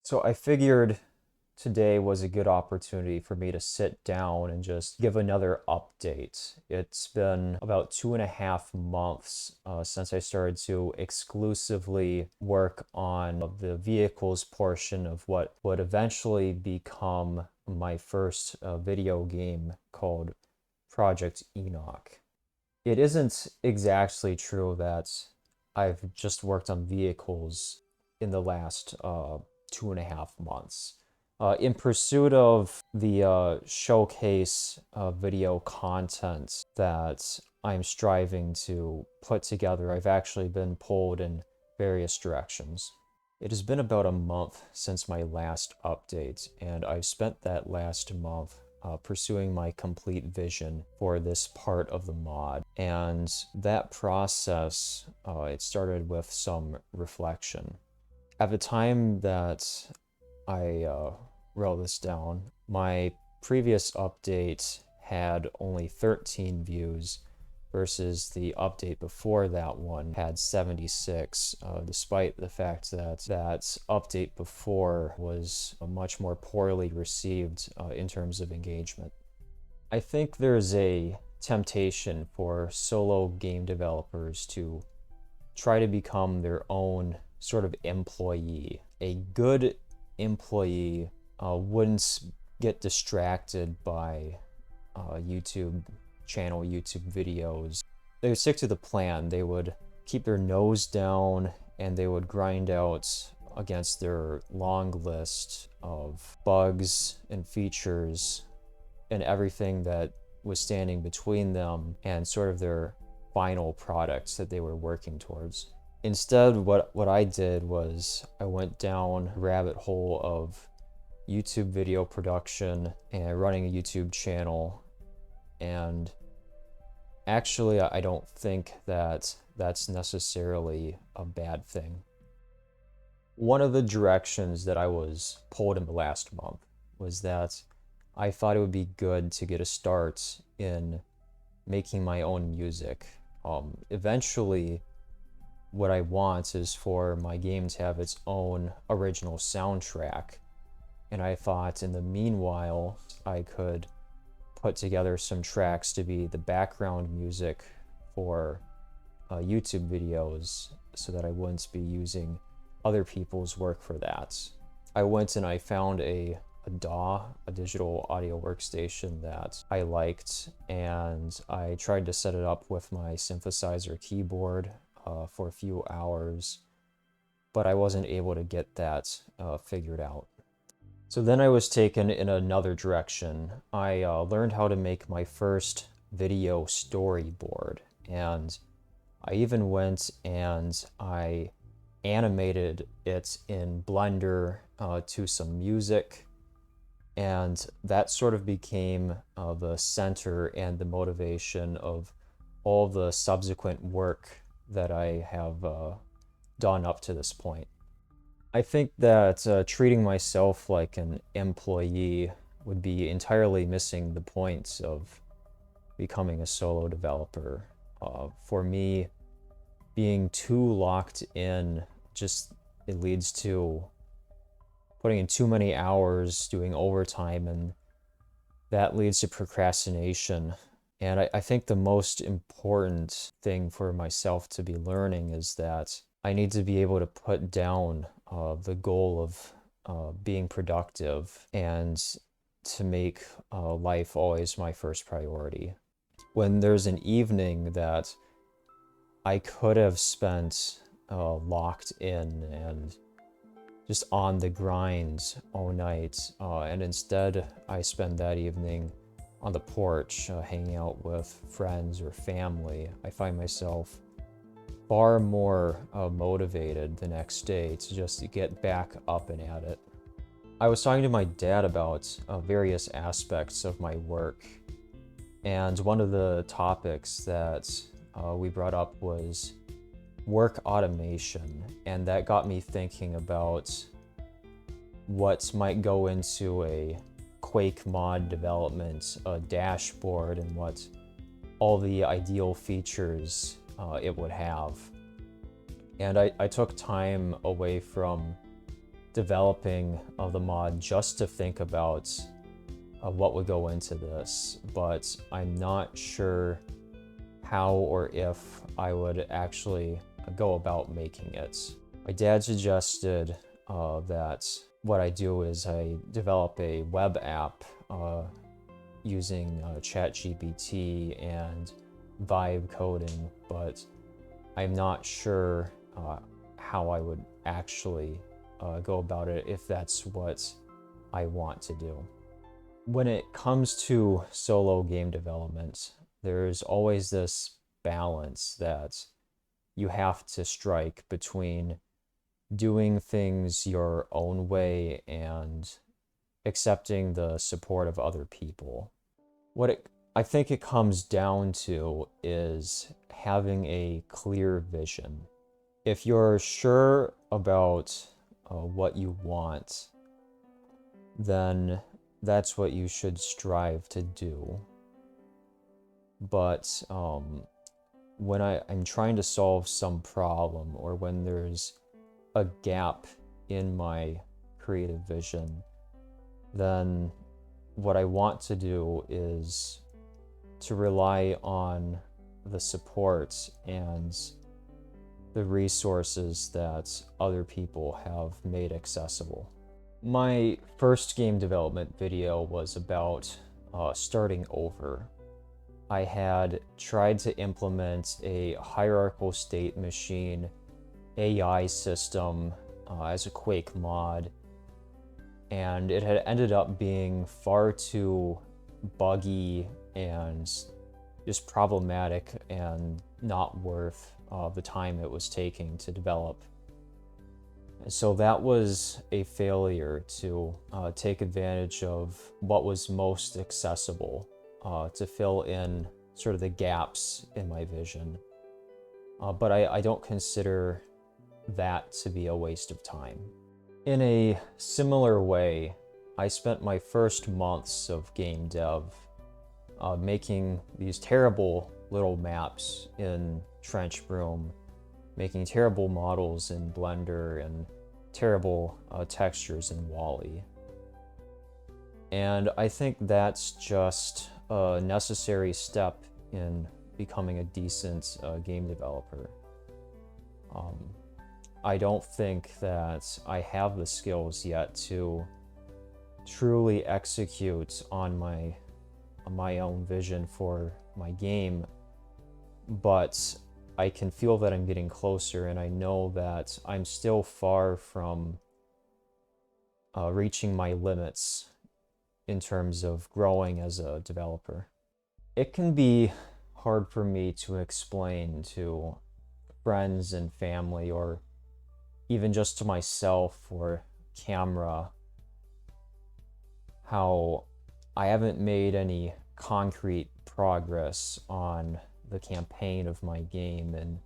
So I figured today was a good opportunity for me to sit down and just give another update. It's been about 2.5 months since I started to exclusively work on the vehicles portion of what would eventually become my first video game called Project Enoch. It isn't exactly true that I've just worked on vehicles in the last 2.5 months. In pursuit of the showcase video content that I'm striving to put together, I've actually been pulled in various directions. It has been about a month since my last update, and I've spent that last month pursuing my complete vision for this part of the mod. And that process, it started with some reflection. At the time that I wrote this down, my previous update had only 13 views versus the update before that one had 76, despite the fact that that update before was much more poorly received in terms of engagement. I think there's a temptation for solo game developers to try to become their own sort of employee. A good employee wouldn't get distracted by YouTube videos. They would stick to the plan. They would keep their nose down and they would grind out against their long list of bugs and features and everything that was standing between them and sort of their final products that they were working towards. Instead, what I did was I went down a rabbit hole of YouTube video production and running a YouTube channel. And actually, I don't think that that's necessarily a bad thing. One of the directions that I was pulled in the last month was that I thought it would be good to get a start in making my own music. Eventually, what I want is for my game to have its own original soundtrack. And I thought in the meanwhile, I could put together some tracks to be the background music for YouTube videos so that I wouldn't be using other people's work for that. I went and I found a DAW, a digital audio workstation that I liked, and I tried to set it up with my synthesizer keyboard for a few hours, but I wasn't able to get that figured out. So then I was taken in another direction. I learned how to make my first video storyboard, and I even went and I animated it in Blender to some music, and that sort of became the center and the motivation of all the subsequent work that I have done up to this point. I think that treating myself like an employee would be entirely missing the point of becoming a solo developer. For me, being too locked in just it leads to putting in too many hours, doing overtime, and that leads to procrastination. And I think the most important thing for myself to be learning is that I need to be able to put down the goal of being productive and to make life always my first priority. When there's an evening that I could have spent locked in and just on the grind all night, and instead I spend that evening on the porch hanging out with friends or family, I find myself far more motivated the next day to just get back up and at it. I was talking to my dad about various aspects of my work, and one of the topics that we brought up was work automation, and that got me thinking about what might go into a Quake mod development dashboard and what all the ideal features it would have. And I took time away from developing the mod just to think about what would go into this, but I'm not sure how or if I would actually go about making it. My dad suggested that what I do is I develop a web app using ChatGPT and vibe coding, but I'm not sure how I would actually go about it if that's what I want to do. When it comes to solo game development, there's always this balance that you have to strike between doing things your own way and accepting the support of other people. I think it comes down to is having a clear vision. If you're sure about what you want, then that's what you should strive to do. But when I'm trying to solve some problem, or when there's a gap in my creative vision, then what I want to do is to rely on the support and the resources that other people have made accessible. My first game development video was about starting over. I had tried to implement a hierarchical state machine AI system as a Quake mod, and it had ended up being far too buggy and just problematic and not worth the time it was taking to develop. So that was a failure to take advantage of what was most accessible to fill in sort of the gaps in my vision. But I don't consider that to be a waste of time. In a similar way, I spent my first months of game dev making these terrible little maps in Trench Broom, making terrible models in Blender, and terrible textures in Wally. And I think that's just a necessary step in becoming a decent game developer. I don't think that I have the skills yet to truly execute on my own vision for my game, but I can feel that I'm getting closer, and I know that I'm still far from reaching my limits in terms of growing as a developer. It can be hard for me to explain to friends and family, or even just to myself or camera, how I haven't made any concrete progress on the campaign of my game in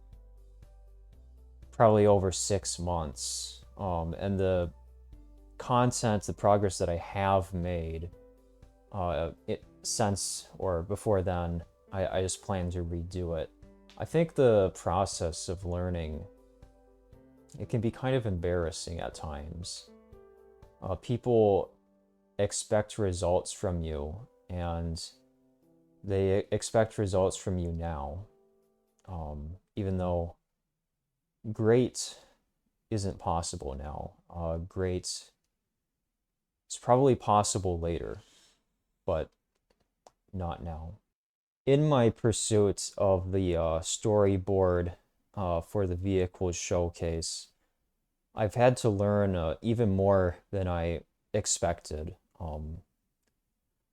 probably over 6 months. And the content, the progress that I have made since or before then, I just plan to redo it. I think the process of learning, it can be kind of embarrassing at times. People expect results from you, and they expect results from you now, even though great isn't possible now. Great is probably possible later, but not now. In my pursuit of the storyboard for the vehicles showcase, I've had to learn even more than I expected.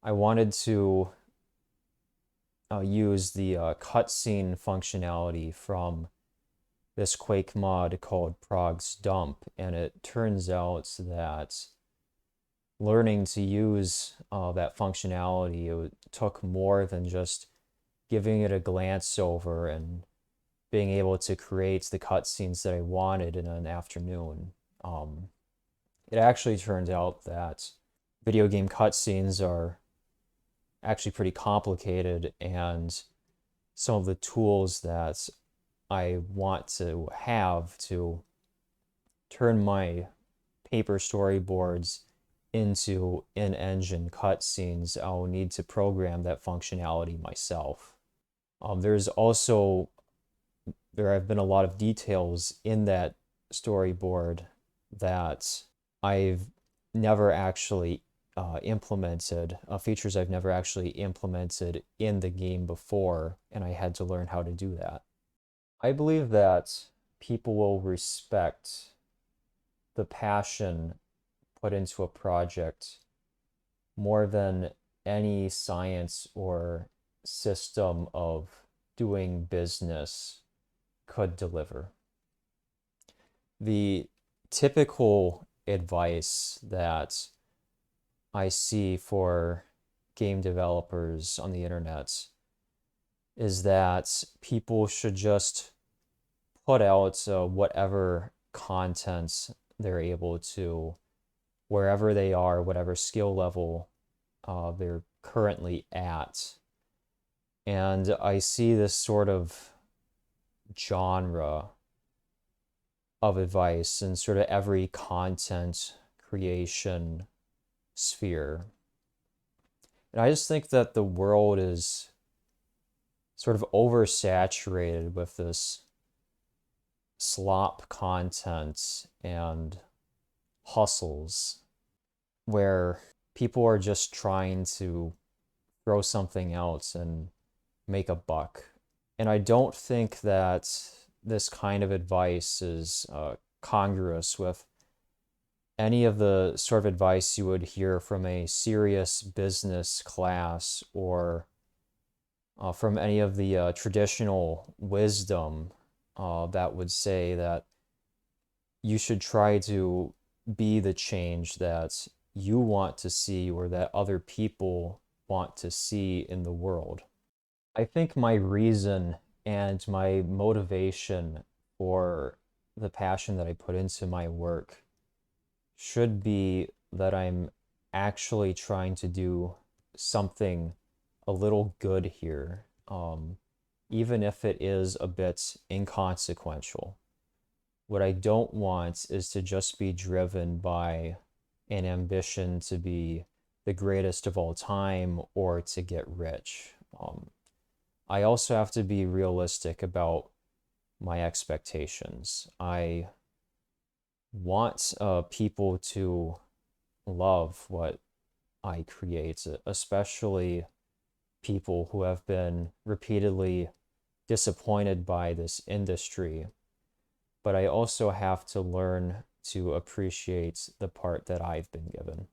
I wanted to use the cutscene functionality from this Quake mod called Prog's Dump, and it turns out that learning to use that functionality, it took more than just giving it a glance over and being able to create the cutscenes that I wanted in an afternoon. It actually turned out that video game cutscenes are actually pretty complicated, and some of the tools that I want to have to turn my paper storyboards into in-engine cutscenes, I'll need to program that functionality myself. There's also, there have been a lot of details in that storyboard that I've never actually implemented, features I've never actually implemented in the game before, and I had to learn how to do that. I believe that people will respect the passion put into a project more than any science or system of doing business could deliver. The typical advice that I see for game developers on the internet is that people should just put out whatever content they're able to, wherever they are, whatever skill level they're currently at. And I see this sort of genre of advice in sort of every content creation sphere. And I just think that the world is sort of oversaturated with this slop content and hustles where people are just trying to throw something else and make a buck. And I don't think that this kind of advice is congruous with any of the sort of advice you would hear from a serious business class or from any of the traditional wisdom that would say that you should try to be the change that you want to see or that other people want to see in the world. I think my reason and my motivation for the passion that I put into my work should be that I'm actually trying to do something a little good here, even if it is a bit inconsequential. What I don't want is to just be driven by an ambition to be the greatest of all time or to get rich. I also have to be realistic about my expectations. I want people to love what I create, especially people who have been repeatedly disappointed by this industry. But I also have to learn to appreciate the part that I've been given.